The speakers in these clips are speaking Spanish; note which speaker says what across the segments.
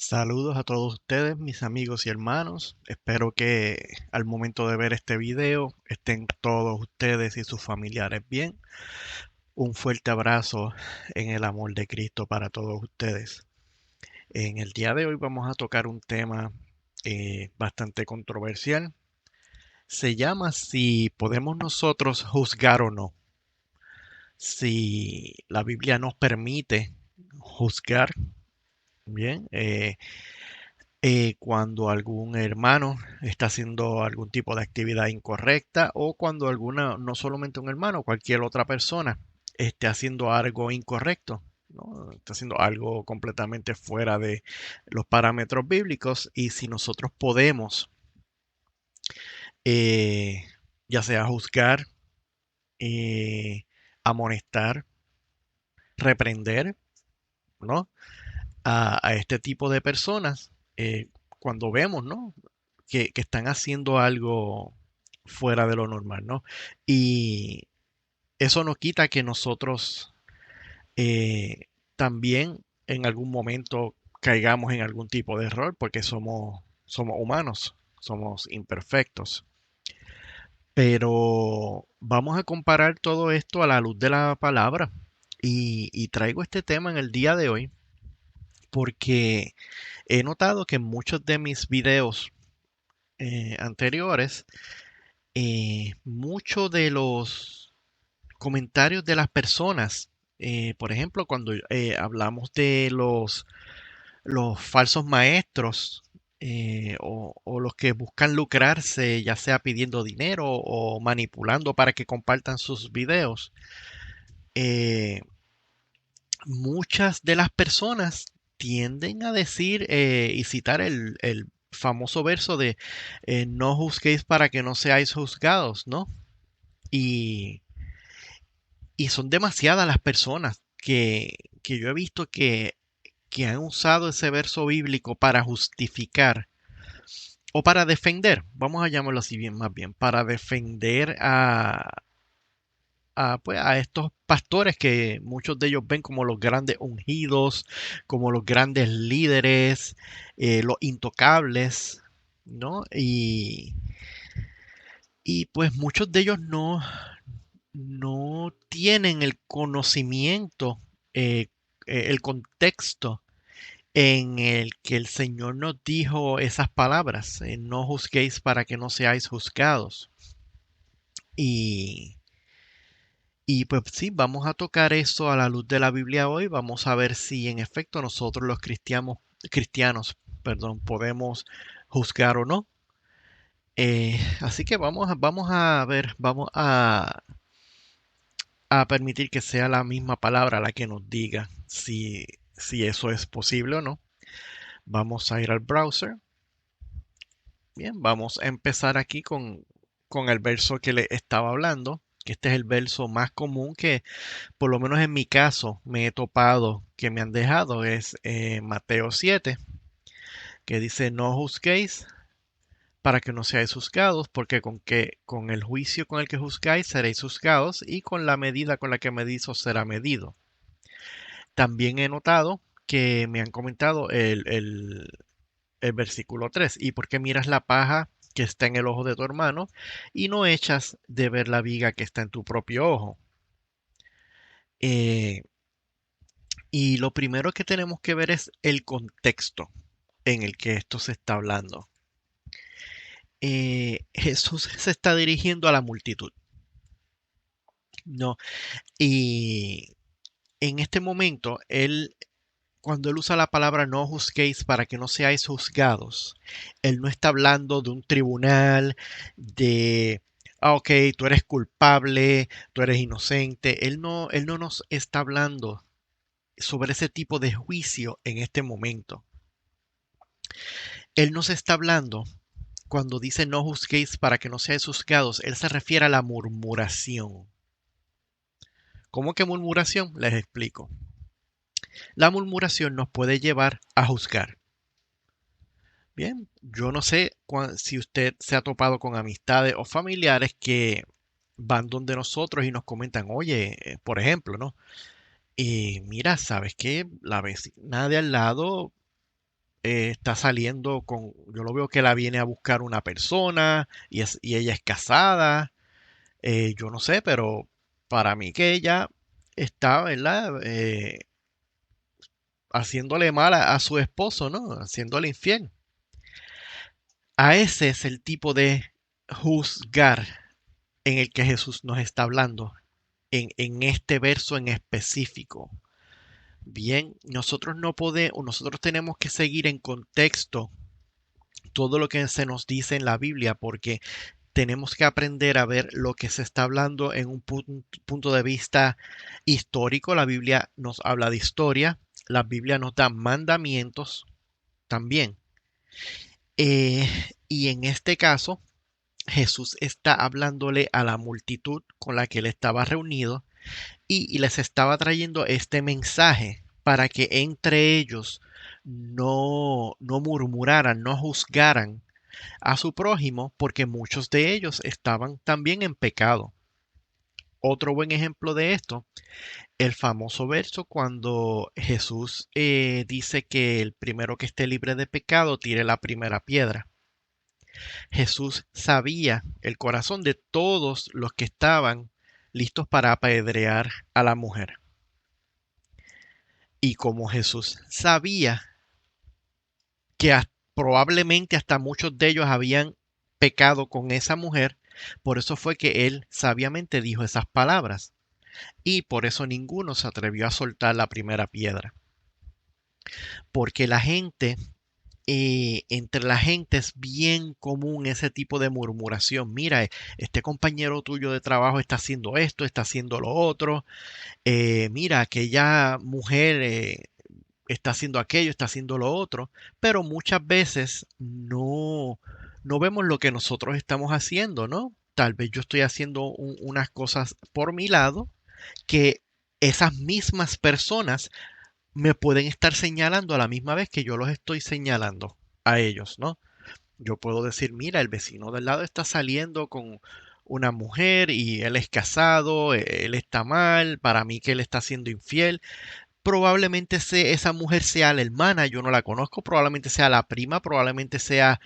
Speaker 1: Saludos a todos ustedes, mis amigos y hermanos. Espero que al momento de ver este video estén todos ustedes y sus familiares bien. Un fuerte abrazo en el amor de Cristo para todos ustedes. En el día de hoy vamos a tocar un tema bastante controversial. Se llama si podemos nosotros juzgar o no. Si la Biblia nos permite juzgar, bien. Cuando algún hermano está haciendo algún tipo de actividad incorrecta o cuando no solamente un hermano, cualquier otra persona esté haciendo algo incorrecto, ¿no? Está haciendo algo completamente fuera de los parámetros bíblicos y si nosotros podemos, eh, ya sea juzgar, eh, amonestar, reprender, ¿no? A este tipo de personas, cuando vemos, ¿no? Que están haciendo algo fuera de lo normal, ¿no? Y eso no quita que nosotros eh, también en algún momento caigamos en algún tipo de error porque somos humanos, somos imperfectos. Pero vamos a comparar todo esto a la luz de la palabra y traigo este tema en el día de hoy porque he notado que en muchos de mis videos anteriores, muchos de los comentarios de las personas, por ejemplo, cuando hablamos de los falsos maestros o los que buscan lucrarse, ya sea pidiendo dinero o manipulando para que compartan sus videos, eh, muchas de las personas tienden a decir y citar el famoso verso de no juzguéis para que no seáis juzgados, ¿no? Y, y son demasiadas las personas que yo he visto que han usado ese verso bíblico para justificar o para defender, vamos a llamarlo así bien más bien, para defender pues, a estos pastores que muchos de ellos ven como los grandes ungidos, como los grandes líderes, los intocables, ¿no? Y pues muchos de ellos no tienen el conocimiento, eh, el contexto en el que el Señor nos dijo esas palabras, no juzguéis para que no seáis juzgados. Y, y pues sí, vamos a tocar eso a la luz de la Biblia hoy. Vamos a ver si en efecto nosotros los cristianos, perdón, podemos juzgar o no. Así que vamos a ver, a permitir que sea la misma palabra la que nos diga si eso es posible o no. Vamos a ir al browser. Bien, vamos a empezar aquí con el verso que le estaba hablando, que este es el verso más común que por lo menos en mi caso me he topado que me han dejado, es Mateo 7, que dice, no juzguéis para que no seáis juzgados, porque con el juicio con el que juzgáis seréis juzgados y con la medida con la que medís os será medido. También he notado que me han comentado el versículo 3. ¿Y por qué miras la paja que está en el ojo de tu hermano y no echas de ver la viga que está en tu propio ojo? Eh, y lo primero que tenemos que ver es el contexto en el que esto se está hablando. Jesús se está dirigiendo a la multitud, ¿no? Y en este momento, cuando él usa la palabra no juzguéis para que no seáis juzgados, él no está hablando de un tribunal, de, ok, tú eres culpable, tú eres inocente. Él no nos está hablando sobre ese tipo de juicio en este momento. Él nos está hablando, cuando dice no juzguéis para que no seáis juzgados, él se refiere a la murmuración. ¿Cómo que murmuración? Les explico. La murmuración nos puede llevar a juzgar. Bien, yo no sé si usted se ha topado con amistades o familiares que van donde nosotros y nos comentan, oye, por ejemplo, ¿no? Mira, ¿sabes qué? La vecina de al lado está saliendo con, yo lo veo que la viene a buscar una persona y ella es casada, yo no sé, pero para mí que ella está, ¿verdad? Haciéndole mal a su esposo, ¿no? Haciéndole infiel. A ese es el tipo de juzgar en el que Jesús nos está hablando en este verso en específico. Bien, nosotros no podemos, nosotros tenemos que seguir en contexto todo lo que se nos dice en la Biblia, porque tenemos que aprender a ver lo que se está hablando en un punto de vista histórico. La Biblia nos habla de historia, la Biblia nos da mandamientos también. Eh, y en este caso, Jesús está hablándole a la multitud con la que él estaba reunido y les estaba trayendo este mensaje para que entre ellos no murmuraran, no juzgaran a su prójimo, porque muchos de ellos estaban también en pecado. Otro buen ejemplo de esto, el famoso verso cuando Jesús dice que el primero que esté libre de pecado tire la primera piedra. Jesús sabía el corazón de todos los que estaban listos para apedrear a la mujer. Y como Jesús sabía que probablemente hasta muchos de ellos habían pecado con esa mujer, por eso fue que él sabiamente dijo esas palabras. Y por eso ninguno se atrevió a soltar la primera piedra. Porque la gente, entre la gente es bien común ese tipo de murmuración. Mira, este compañero tuyo de trabajo está haciendo esto, está haciendo lo otro. Mira, aquella mujer está haciendo aquello, está haciendo lo otro. Pero muchas veces no vemos lo que nosotros estamos haciendo, ¿no? Tal vez yo estoy haciendo unas cosas por mi lado que esas mismas personas me pueden estar señalando a la misma vez que yo los estoy señalando a ellos, ¿no? Yo puedo decir, mira, el vecino del lado está saliendo con una mujer y él es casado, él está mal, para mí que él está siendo infiel. Probablemente esa mujer sea la hermana, yo no la conozco, probablemente sea la prima, probablemente sea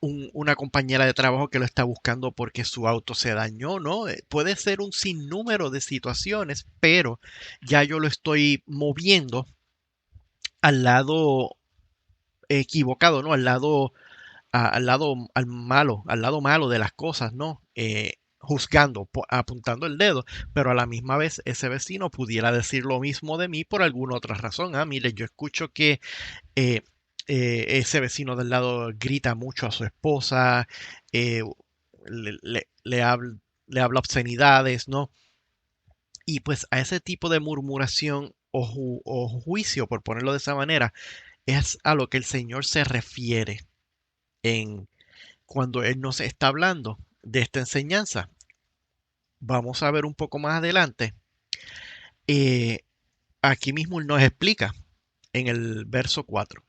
Speaker 1: una compañera de trabajo que lo está buscando porque su auto se dañó, ¿no? Puede ser un sinnúmero de situaciones, pero ya yo lo estoy moviendo al lado equivocado, ¿no? Al lado malo de las cosas, ¿no? Juzgando, apuntando el dedo, pero a la misma vez ese vecino pudiera decir lo mismo de mí por alguna otra razón. Ah, mire, yo escucho que eh, ese vecino del lado grita mucho a su esposa, eh, le, le- le habla, le habla obscenidades, ¿no? Y pues a ese tipo de murmuración o juicio, por ponerlo de esa manera, es a lo que el Señor se refiere en cuando Él nos está hablando de esta enseñanza. Vamos a ver un poco más adelante. eh, Aquí mismo Él nos explica en el verso 4.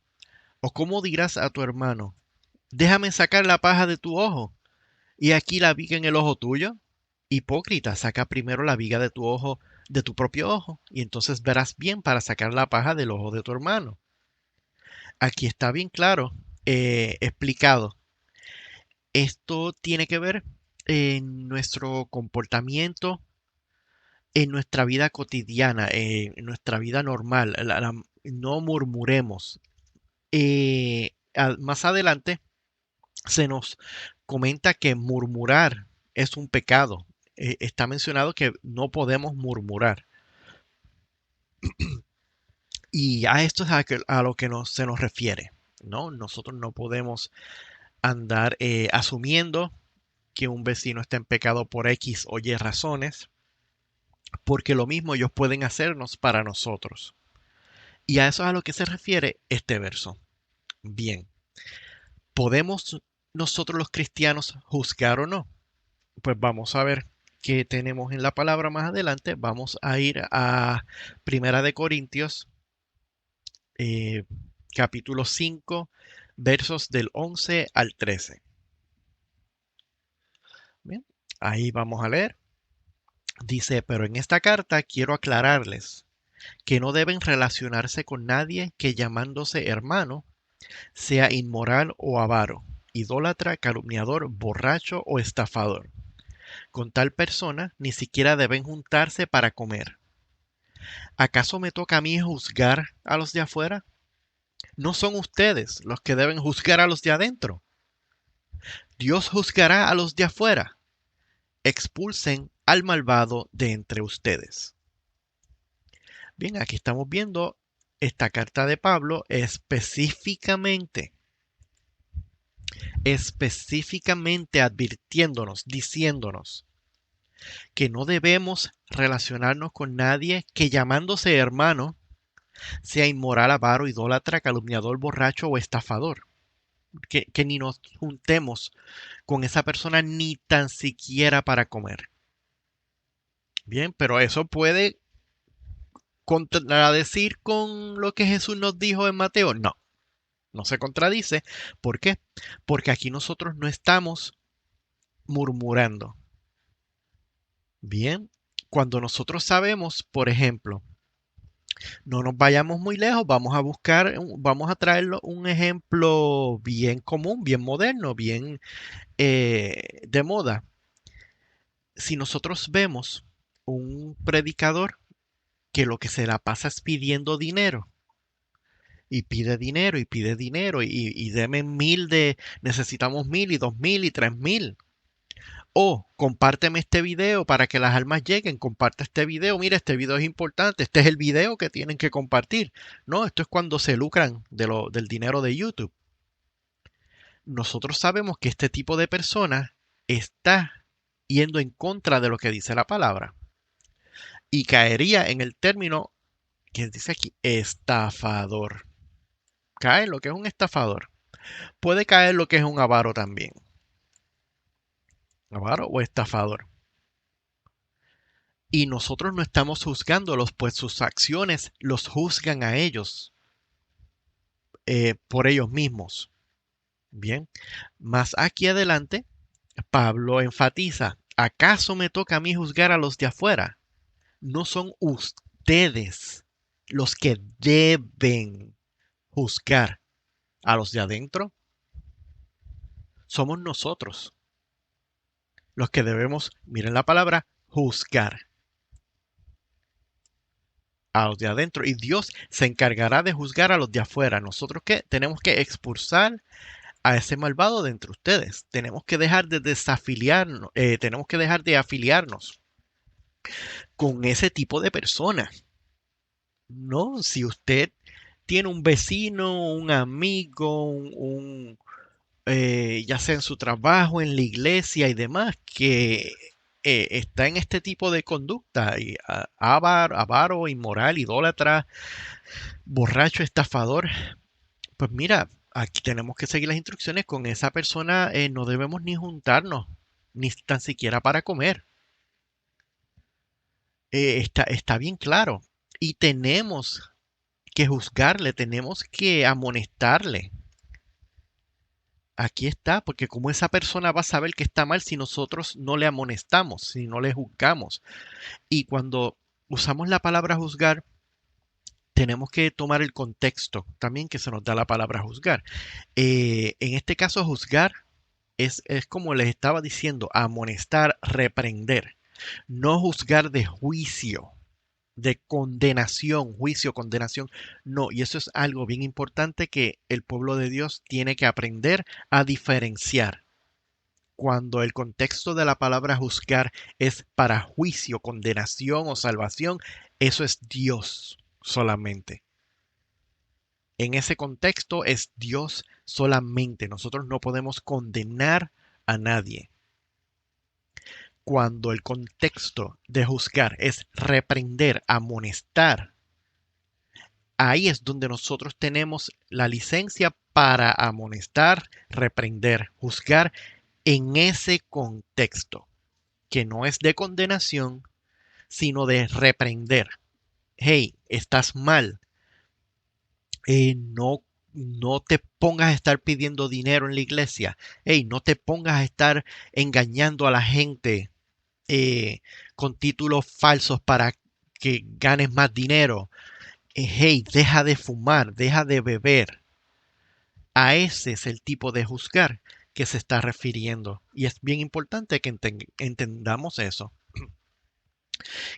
Speaker 1: ¿O cómo dirás a tu hermano, déjame sacar la paja de tu ojo y aquí la viga en el ojo tuyo? Hipócrita, saca primero la viga de tu ojo, de tu propio ojo, y entonces verás bien para sacar la paja del ojo de tu hermano. Aquí está bien claro, explicado. Esto tiene que ver en nuestro comportamiento, en nuestra vida cotidiana, en nuestra vida normal. No murmuremos. Más adelante se nos comenta que murmurar es un pecado. Está mencionado que no podemos murmurar. Y a esto es a lo que se nos refiere, ¿no? Nosotros no podemos andar asumiendo que un vecino está en pecado por X o Y razones, porque lo mismo ellos pueden hacernos para nosotros. Y a eso es a lo que se refiere este verso. Bien, ¿podemos nosotros los cristianos juzgar o no? Pues vamos a ver qué tenemos en la palabra más adelante. Vamos a ir a Primera de Corintios, eh, capítulo 5, versos del 11 al 13. Bien, ahí vamos a leer. Dice, pero en esta carta quiero aclararles que no deben relacionarse con nadie que llamándose hermano sea inmoral o avaro, idólatra, calumniador, borracho o estafador. Con tal persona ni siquiera deben juntarse para comer. ¿Acaso me toca a mí juzgar a los de afuera? ¿No son ustedes los que deben juzgar a los de adentro? Dios juzgará a los de afuera. Expulsen al malvado de entre ustedes. Bien, aquí estamos viendo esta carta de Pablo específicamente advirtiéndonos, diciéndonos que no debemos relacionarnos con nadie que llamándose hermano sea inmoral, avaro, idólatra, calumniador, borracho o estafador. Que ni nos juntemos con esa persona ni tan siquiera para comer. Bien, pero eso puede contradecir con lo que Jesús nos dijo en Mateo. No, no se contradice. ¿Por qué? Porque aquí nosotros no estamos murmurando. Bien, cuando nosotros sabemos, por ejemplo, no nos vayamos muy lejos, vamos a traerlo un ejemplo bien común, bien moderno, bien de moda. Si nosotros vemos un predicador que lo que se la pasa es pidiendo dinero, y pide dinero, y deme 1,000 necesitamos 1,000 y 2,000 y 3,000. O compárteme este video para que las almas lleguen, comparte este video, mira, este video es importante, este es el video que tienen que compartir. No, esto es cuando se lucran del dinero de YouTube. Nosotros sabemos que este tipo de persona está yendo en contra de lo que dice la palabra y caería en el término que dice aquí, estafador. Cae lo que es un estafador. Puede caer lo que es un avaro también. Avaro o estafador. Y nosotros no estamos juzgándolos, pues sus acciones los juzgan a ellos por ellos mismos. Bien, más aquí adelante, Pablo enfatiza, ¿acaso me toca a mí juzgar a los de afuera? No son ustedes los que deben juzgar a los de adentro, somos nosotros los que debemos, miren la palabra, juzgar a los de adentro. Y Dios se encargará de juzgar a los de afuera. ¿Nosotros qué? Tenemos que expulsar a ese malvado de entre ustedes. Tenemos que dejar de desafiliarnos, tenemos que dejar de afiliarnos con ese tipo de personas. No, si usted tiene un vecino, un amigo, ya sea en su trabajo, en la iglesia y demás, que está en este tipo de conducta, y avaro, inmoral, idólatra, borracho, estafador, pues mira, aquí tenemos que seguir las instrucciones con esa persona, no debemos ni juntarnos, ni tan siquiera para comer. Está bien claro. Y tenemos que juzgarle, tenemos que amonestarle. Aquí está, porque como esa persona va a saber que está mal si nosotros no le amonestamos, si no le juzgamos. Y cuando usamos la palabra juzgar, tenemos que tomar el contexto también que se nos da la palabra juzgar. En este caso, juzgar es como les estaba diciendo, amonestar, reprender. No juzgar de juicio, de condenación, juicio, condenación. No, y eso es algo bien importante que el pueblo de Dios tiene que aprender a diferenciar. Cuando el contexto de la palabra juzgar es para juicio, condenación o salvación, eso es Dios solamente. En ese contexto es Dios solamente. Nosotros no podemos condenar a nadie. Cuando el contexto de juzgar es reprender, amonestar, ahí es donde nosotros tenemos la licencia para amonestar, reprender, juzgar en ese contexto, que no es de condenación, sino de reprender. Hey, estás mal. No te pongas a estar pidiendo dinero en la iglesia. Hey, no te pongas a estar engañando a la gente con títulos falsos para que ganes más dinero. Hey, deja de fumar, deja de beber. A ese es el tipo de juzgar que se está refiriendo. Y es bien importante que entendamos eso.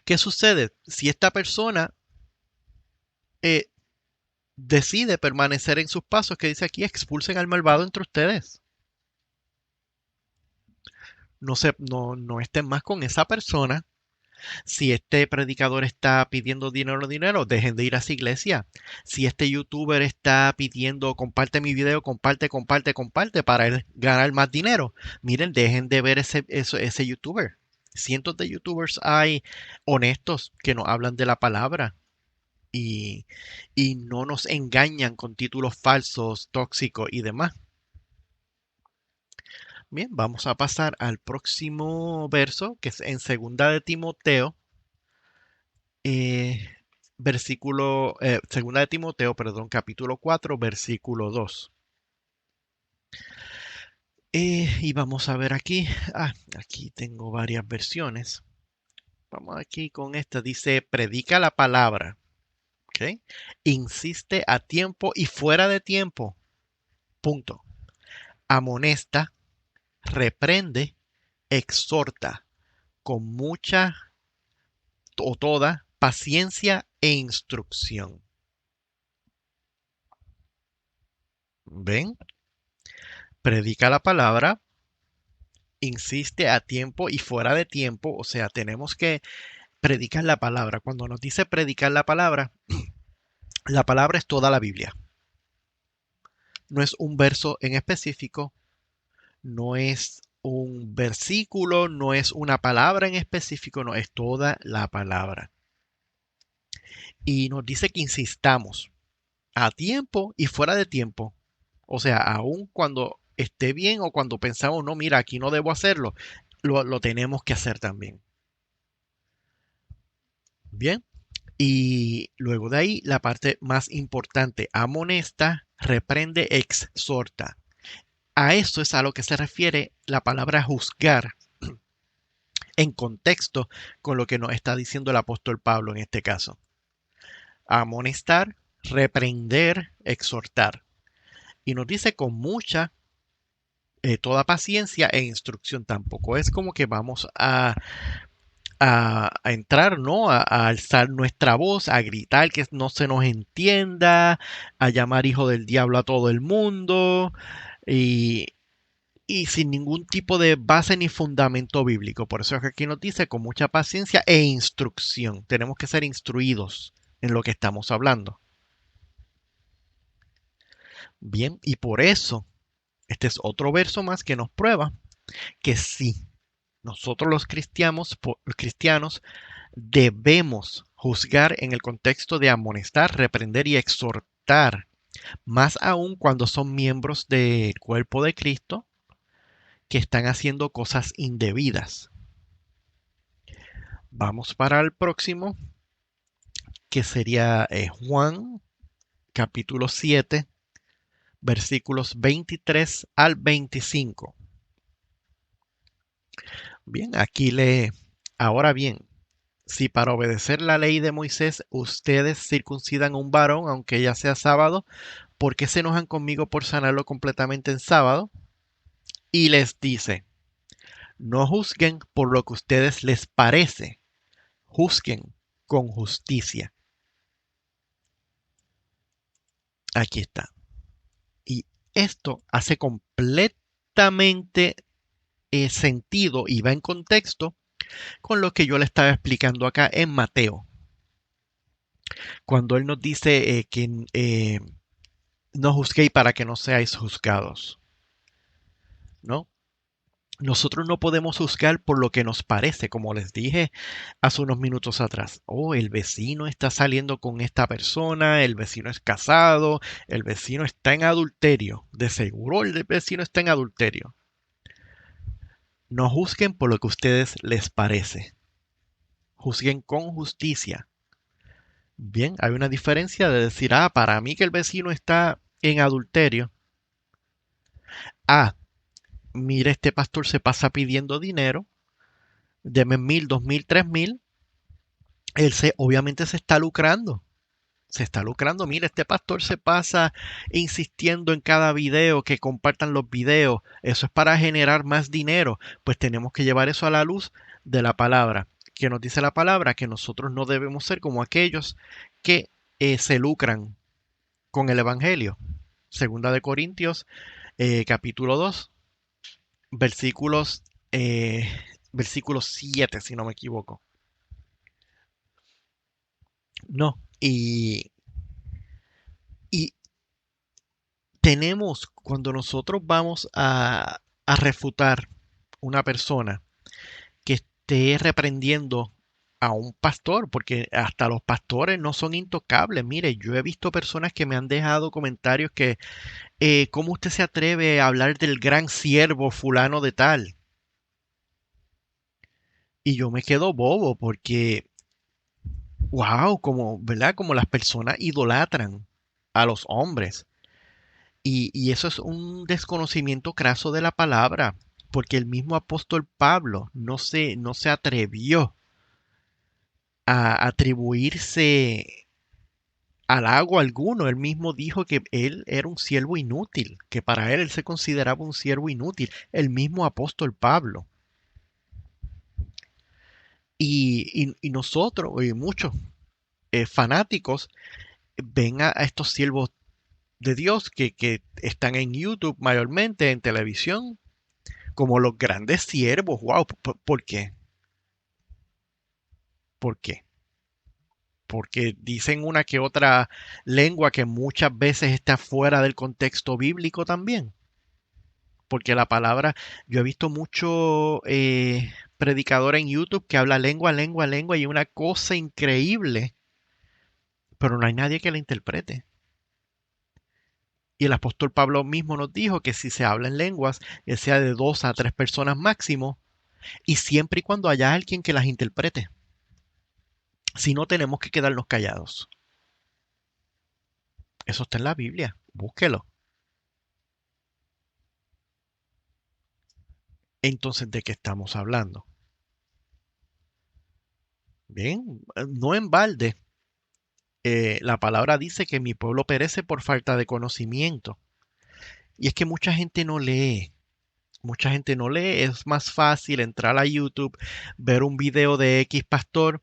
Speaker 1: ¿Qué sucede? Si esta persona eh, decide permanecer en sus pasos, que dice aquí, expulsen al malvado entre ustedes. No estén más con esa persona. Si este predicador está pidiendo dinero, dejen de ir a esa iglesia. Si este youtuber está pidiendo, comparte mi video, comparte para él ganar más dinero, miren, dejen de ver ese youtuber. Cientos de youtubers hay honestos que nos hablan de la palabra y, y no nos engañan con títulos falsos, tóxicos y demás. Bien, vamos a pasar al próximo verso, que es en segunda de Timoteo, eh, segunda de Timoteo, perdón, capítulo 4, versículo 2. Y vamos a ver aquí, aquí tengo varias versiones. Vamos aquí con esta, dice, predica la palabra, ¿ok? Insiste a tiempo y fuera de tiempo, punto. Amonesta, reprende, exhorta con mucha o toda paciencia e instrucción. ¿Ven? Predica la palabra, insiste a tiempo y fuera de tiempo, o sea, tenemos que predicar la palabra. Cuando nos dice predicar la palabra es toda la Biblia. No es un verso en específico, no es un versículo, no es una palabra en específico, no, es toda la palabra. Y nos dice que insistamos a tiempo y fuera de tiempo. O sea, aun cuando esté bien o cuando pensamos, no, mira, aquí no debo hacerlo, lo tenemos que hacer también. Bien. Y luego de ahí, la parte más importante, amonesta, reprende, exhorta. A eso es a lo que se refiere la palabra juzgar en contexto con lo que nos está diciendo el apóstol Pablo en este caso. Amonestar, reprender, exhortar. Y nos dice con mucha, toda paciencia e instrucción. Tampoco es como que vamos a entrar, ¿no? A alzar nuestra voz, a gritar que no se nos entienda, a llamar hijo del diablo a todo el mundo y, y sin ningún tipo de base ni fundamento bíblico. Por eso es que aquí nos dice con mucha paciencia e instrucción. Tenemos que ser instruidos en lo que estamos hablando. Bien, y por eso, este es otro verso más que nos prueba que sí, nosotros los cristianos debemos juzgar en el contexto de amonestar, reprender y exhortar, más aún cuando son miembros del cuerpo de Cristo que están haciendo cosas indebidas. Vamos para el próximo, que sería Juan capítulo 7, versículos 23 al 25. Bien, aquí lee, ahora bien, si para obedecer la ley de Moisés ustedes circuncidan a un varón, aunque ya sea sábado, ¿por qué se enojan conmigo por sanarlo completamente en sábado? Y les dice, no juzguen por lo que a ustedes les parece, juzguen con justicia. Aquí está. Y esto hace completamente sentido y va en contexto con lo que yo le estaba explicando acá en Mateo. Cuando él nos dice que no juzguéis para que no seáis juzgados, ¿no? Nosotros no podemos juzgar por lo que nos parece, como les dije hace unos minutos atrás. Oh, el vecino está saliendo con esta persona, el vecino es casado, el vecino está en adulterio. De seguro el vecino está en adulterio. No juzguen por lo que a ustedes les parece. Juzguen con justicia. Bien, hay una diferencia de decir, para mí que el vecino está en adulterio. Mire, este pastor se pasa pidiendo dinero, deme 1,000, 2,000, 3,000. Obviamente se está lucrando. se está lucrando. Mira, este pastor se pasa insistiendo en cada video que compartan los videos. Eso es para generar más dinero. Pues tenemos que llevar eso a la luz de la palabra. Que nos dice la palabra que nosotros no debemos ser como aquellos que se lucran con el evangelio. Segunda de Corintios, capítulo 2, versículos, eh, versículo 7, si no me equivoco. No, y tenemos, cuando nosotros vamos a refutar una persona que esté reprendiendo a un pastor, porque hasta los pastores no son intocables. Mire, yo he visto personas que me han dejado comentarios que, ¿cómo usted se atreve a hablar del gran siervo fulano de tal? Y yo me quedo bobo porque, wow, como, ¿verdad? Como las personas idolatran a los hombres. Y eso es un desconocimiento craso de la palabra, porque el mismo apóstol Pablo no se atrevió a atribuirse halago alguno. Él mismo dijo que él era un siervo inútil, que para él se consideraba un siervo inútil. El mismo apóstol Pablo. Y nosotros, y muchos fanáticos, ven a estos siervos de Dios que están en YouTube mayormente, en televisión, como los grandes siervos. Wow, ¿por qué? ¿Por qué? Porque dicen una que otra lengua que muchas veces está fuera del contexto bíblico también. Porque la palabra, yo he visto mucho predicador en YouTube que habla lengua, lengua, lengua y una cosa increíble, pero no hay nadie que la interprete. Y el apóstol Pablo mismo nos dijo que si se habla en lenguas, que sea de 2 a 3 personas máximo, y siempre y cuando haya alguien que las interprete. Si no, tenemos que quedarnos callados. Eso está en la Biblia, búsquelo. Entonces, ¿de qué estamos hablando? Bien, no en balde. La palabra dice que mi pueblo perece por falta de conocimiento. Y es que mucha gente no lee. Mucha gente no lee. Es más fácil entrar a YouTube, ver un video de X pastor,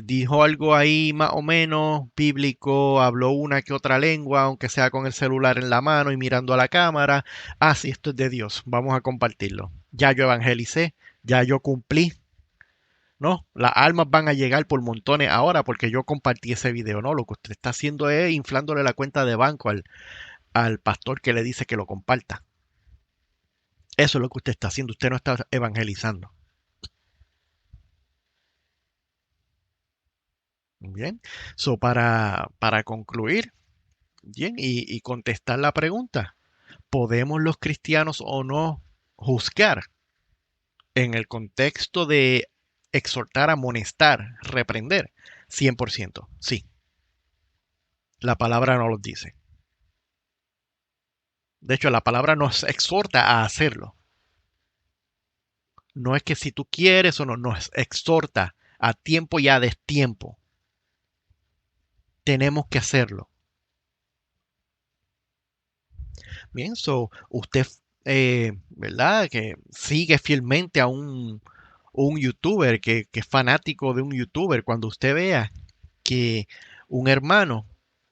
Speaker 1: dijo algo ahí más o menos bíblico, habló una que otra lengua, aunque sea con el celular en la mano y mirando a la cámara. Ah, sí, esto es de Dios, vamos a compartirlo. Ya yo evangelicé, ya yo cumplí, ¿no? Las almas van a llegar por montones ahora porque yo compartí ese video, ¿no? Lo que usted está haciendo es inflándole la cuenta de banco al pastor que le dice que lo comparta. Eso es lo que usted está haciendo, usted no está evangelizando. Bien, so para concluir, bien, y contestar la pregunta, ¿podemos los cristianos o no juzgar en el contexto de exhortar, amonestar, reprender? 100%, sí, la palabra no lo dice. De hecho, la palabra nos exhorta a hacerlo. No es que si tú quieres o no, nos exhorta a tiempo y a destiempo. Tenemos que hacerlo. Bien, so usted, ¿verdad? Que sigue fielmente a un youtuber que es fanático de un youtuber. Cuando usted vea que un hermano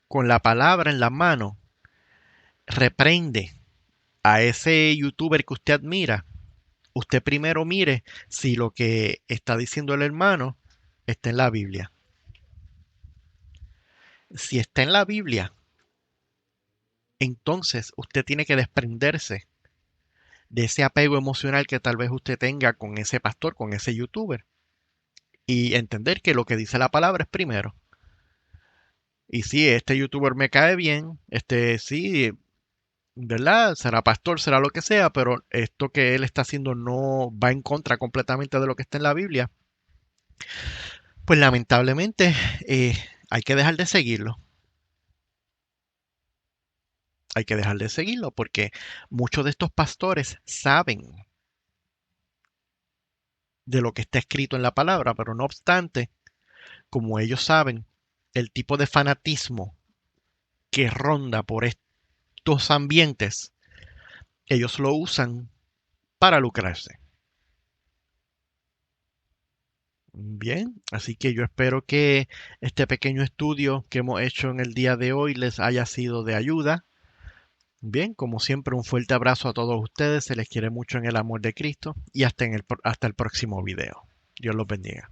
Speaker 1: con la palabra en la mano reprende a ese youtuber que usted admira, usted primero mire si lo que está diciendo el hermano está en la Biblia. Si está en la Biblia, entonces usted tiene que desprenderse de ese apego emocional que tal vez usted tenga con ese pastor, con ese youtuber, y entender que lo que dice la palabra es primero. Y si este youtuber me cae bien, sí, ¿verdad? Será pastor, será lo que sea, pero esto que él está haciendo no va en contra completamente de lo que está en la Biblia, pues lamentablemente eh, hay que dejar de seguirlo. Hay que dejar de seguirlo porque muchos de estos pastores saben de lo que está escrito en la palabra, pero no obstante, como ellos saben, el tipo de fanatismo que ronda por estos ambientes, ellos lo usan para lucrarse. Bien, así que yo espero que este pequeño estudio que hemos hecho en el día de hoy les haya sido de ayuda. Bien, como siempre, un fuerte abrazo a todos ustedes, se les quiere mucho en el amor de Cristo y hasta el próximo video. Dios los bendiga.